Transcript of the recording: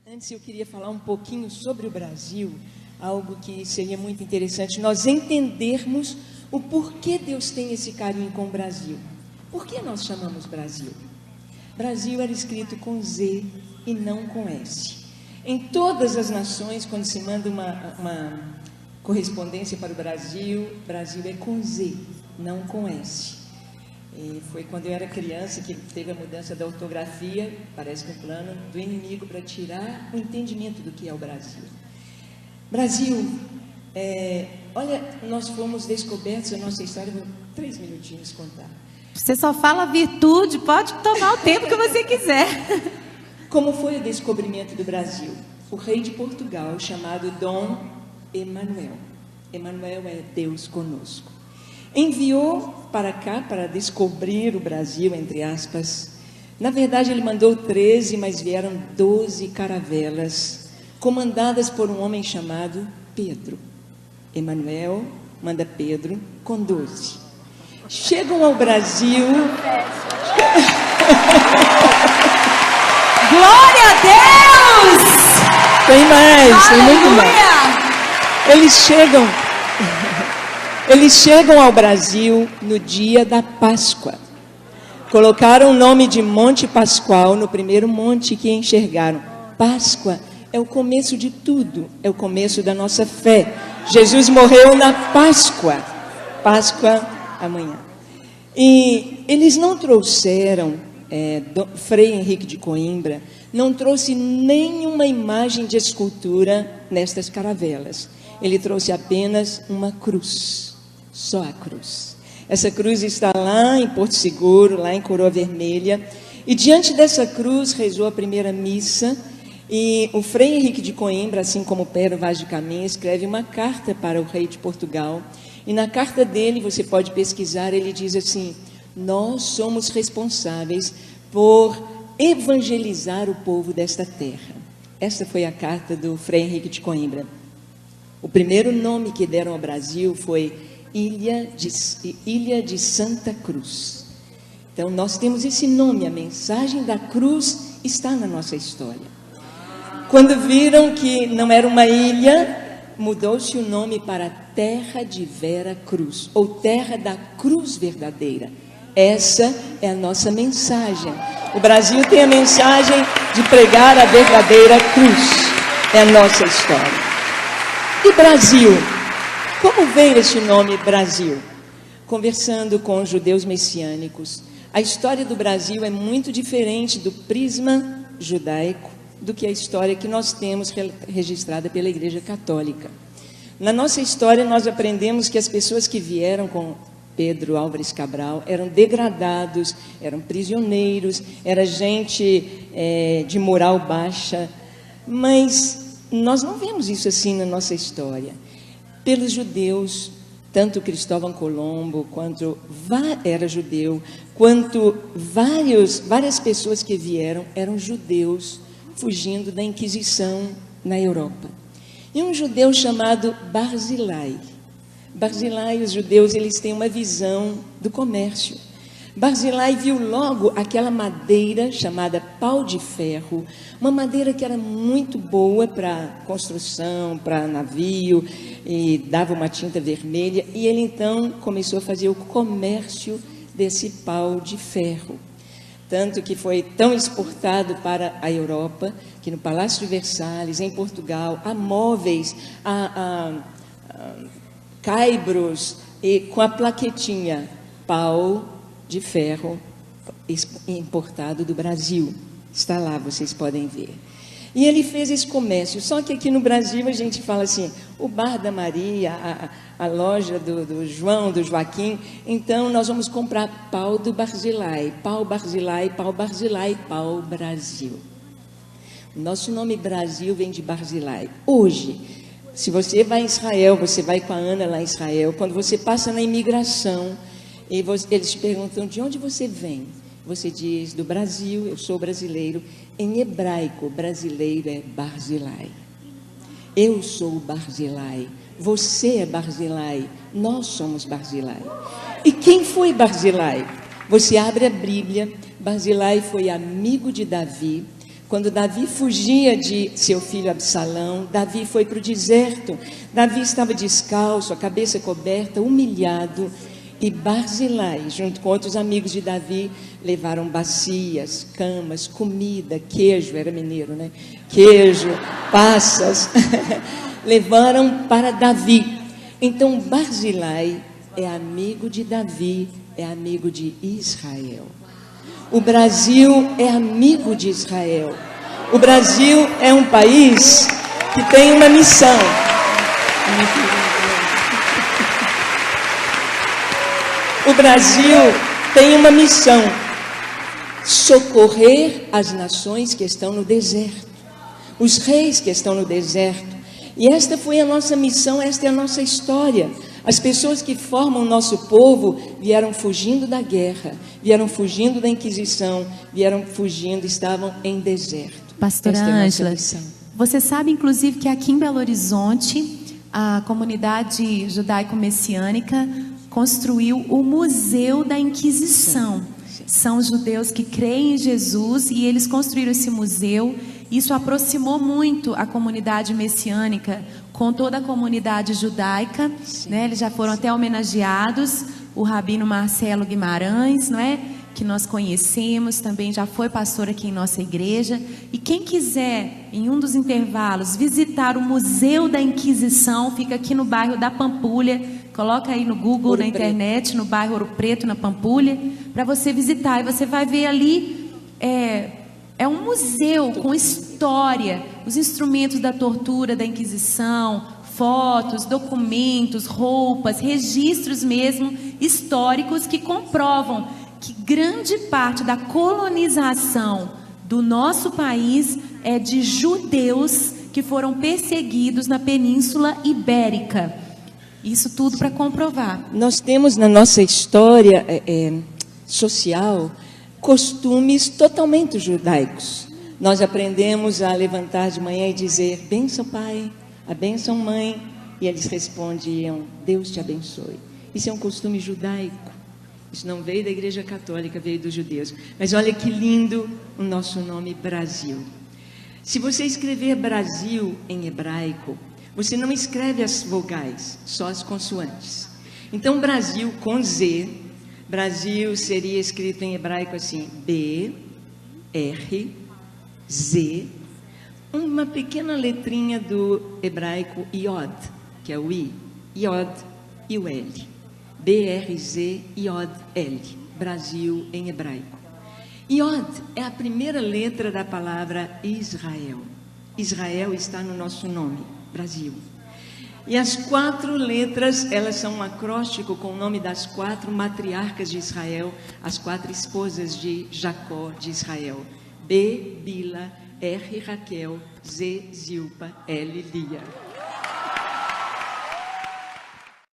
Antes eu queria falar um pouquinho sobre o Brasil, algo que seria muito interessante nós entendermos o porquê Deus tem esse carinho com o Brasil. Por que nós chamamos Brasil? Brasil era escrito com Z e não com S. Em todas as nações, quando se manda uma correspondência para o Brasil, Brasil é com Z, não com S. E foi quando eu era criança que teve a mudança da ortografia, parece que um plano do inimigo para tirar o entendimento do que é o Brasil. Brasil, olha, nós fomos descobertos, a nossa história, vou 3 minutinhos contar. Você só fala virtude, pode tomar o tempo que você quiser. Como foi o descobrimento do Brasil? O rei de Portugal, chamado Dom Emanuel. Emanuel é Deus conosco. Enviou para cá para descobrir o Brasil, entre aspas. Na verdade, ele mandou 13, mas vieram 12 caravelas, comandadas por um homem chamado Pedro. Emanuel manda Pedro com 12. Chegam ao Brasil. Glória a Deus! Tem mais, tem muito mais. Eles chegam ao Brasil no dia da Páscoa. Colocaram o nome de Monte Pascoal no primeiro monte que enxergaram. Páscoa é o começo de tudo, é o começo da nossa fé. Jesus morreu na Páscoa. Páscoa amanhã. E eles não trouxeram, Frei Henrique de Coimbra não trouxe nenhuma imagem de escultura nestas caravelas. Ele trouxe apenas uma cruz, só a cruz. Essa cruz está lá em Porto Seguro, lá em Coroa Vermelha, e diante dessa cruz rezou a primeira missa, e o Frei Henrique de Coimbra, assim como Pero Vaz de Caminha, escreve uma carta para o rei de Portugal, e na carta dele, você pode pesquisar, ele diz assim: nós somos responsáveis por evangelizar o povo desta terra. Essa foi a carta do Frei Henrique de Coimbra. O primeiro nome que deram ao Brasil foi Ilha de Santa Cruz. Então, nós temos esse nome, a mensagem da cruz está na nossa história. Quando viram que não era uma ilha, mudou-se o nome para Terra de Vera Cruz, ou Terra da Cruz Verdadeira. Essa é a nossa mensagem. O Brasil tem a mensagem de pregar a verdadeira cruz. É a nossa história. E Brasil? Como veio esse nome Brasil? Conversando com judeus messiânicos, a história do Brasil é muito diferente do prisma judaico do que a história que nós temos registrada pela Igreja Católica. Na nossa história, nós aprendemos que as pessoas que vieram com Pedro Álvares Cabral eram degradados, eram prisioneiros, era gente de moral baixa, mas nós não vemos isso assim na nossa história. Pelos judeus, tanto Cristóvão Colombo, quanto era judeu, quanto várias pessoas que vieram eram judeus fugindo da Inquisição na Europa. E um judeu chamado Barzilai. Barzilai, os judeus, eles têm uma visão do comércio. Barzilai viu logo aquela madeira chamada pau de ferro, uma madeira que era muito boa para construção, para navio, e dava uma tinta vermelha, e ele então começou a fazer o comércio desse pau de ferro. Tanto que foi tão exportado para a Europa, que no Palácio de Versalhes, em Portugal, há móveis, caibros, e com a plaquetinha, pau de ferro importado do Brasil. Está lá, vocês podem ver. E ele fez esse comércio, só que aqui no Brasil a gente fala assim, o bar da Maria, a loja do João, do Joaquim, então nós vamos comprar pau do Barzilai, pau Barzilai, pau Barzilai, pau Brasil. O nosso nome Brasil vem de Barzilai. Hoje, se você vai em Israel, você vai com a Ana lá em Israel, quando você passa na imigração, eles te perguntam de onde você vem. Você diz do Brasil, eu sou brasileiro. Em hebraico, brasileiro é Barzilai. Eu sou Barzilai. Você é Barzilai. Nós somos Barzilai. E quem foi Barzilai? Você abre a Bíblia. Barzilai foi amigo de Davi. Quando Davi fugia de seu filho Absalão, Davi foi para o deserto. Davi estava descalço, a cabeça coberta, humilhado. E Barzilai, junto com outros amigos de Davi, levaram bacias, camas, comida, queijo, era mineiro, né? Queijo, passas, levaram para Davi. Então Barzilai é amigo de Davi, é amigo de Israel. O Brasil é amigo de Israel. O Brasil é um país que tem uma missão. O Brasil tem uma missão: socorrer as nações que estão no deserto, os reis que estão no deserto. E esta foi a nossa missão, esta é a nossa história. As pessoas que formam o nosso povo vieram fugindo da guerra, vieram fugindo da Inquisição, vieram fugindo, estavam em deserto. Pastora Ângela, você sabe inclusive que aqui em Belo Horizonte, a comunidade judaico-messiânica construiu o Museu da Inquisição. São judeus que creem em Jesus e eles construíram esse museu. Isso aproximou muito a comunidade messiânica com toda a comunidade judaica, né? Eles já foram até homenageados. O rabino Marcelo Guimarães, não é? Que nós conhecemos, também já foi pastor aqui em nossa igreja. E quem quiser, em um dos intervalos, visitar o Museu da Inquisição, fica aqui no bairro da Pampulha. Coloca aí no Google, na internet, no bairro Ouro Preto, na Pampulha, para você visitar. E você vai ver ali, é um museu com história, os instrumentos da tortura, da Inquisição, fotos, documentos, roupas, registros mesmo históricos que comprovam que grande parte da colonização do nosso país é de judeus que foram perseguidos na Península Ibérica. Isso tudo para comprovar. Nós temos na nossa história social costumes totalmente judaicos. Nós aprendemos a levantar de manhã e dizer: bênção pai, a bênção mãe, e eles respondiam: Deus te abençoe. Isso é um costume judaico. Isso não veio da Igreja Católica, veio dos judeus. Mas olha que lindo o nosso nome Brasil. Se você escrever Brasil em hebraico, você não escreve as vogais, só as consoantes. Então Brasil com Z, Brasil seria escrito em hebraico assim: B, R, Z, uma pequena letrinha do hebraico Iod, que é o I, Iod e o L. B-R-Z, Iod, L. Brasil em hebraico. Iod é a primeira letra da palavra Israel. Israel está no nosso nome, Brasil. E as 4 letras, elas são um acróstico com o nome das 4 matriarcas de Israel, as 4 esposas de Jacó de Israel. B, Bila, R, Raquel, Z, Zilpa, L, Lia.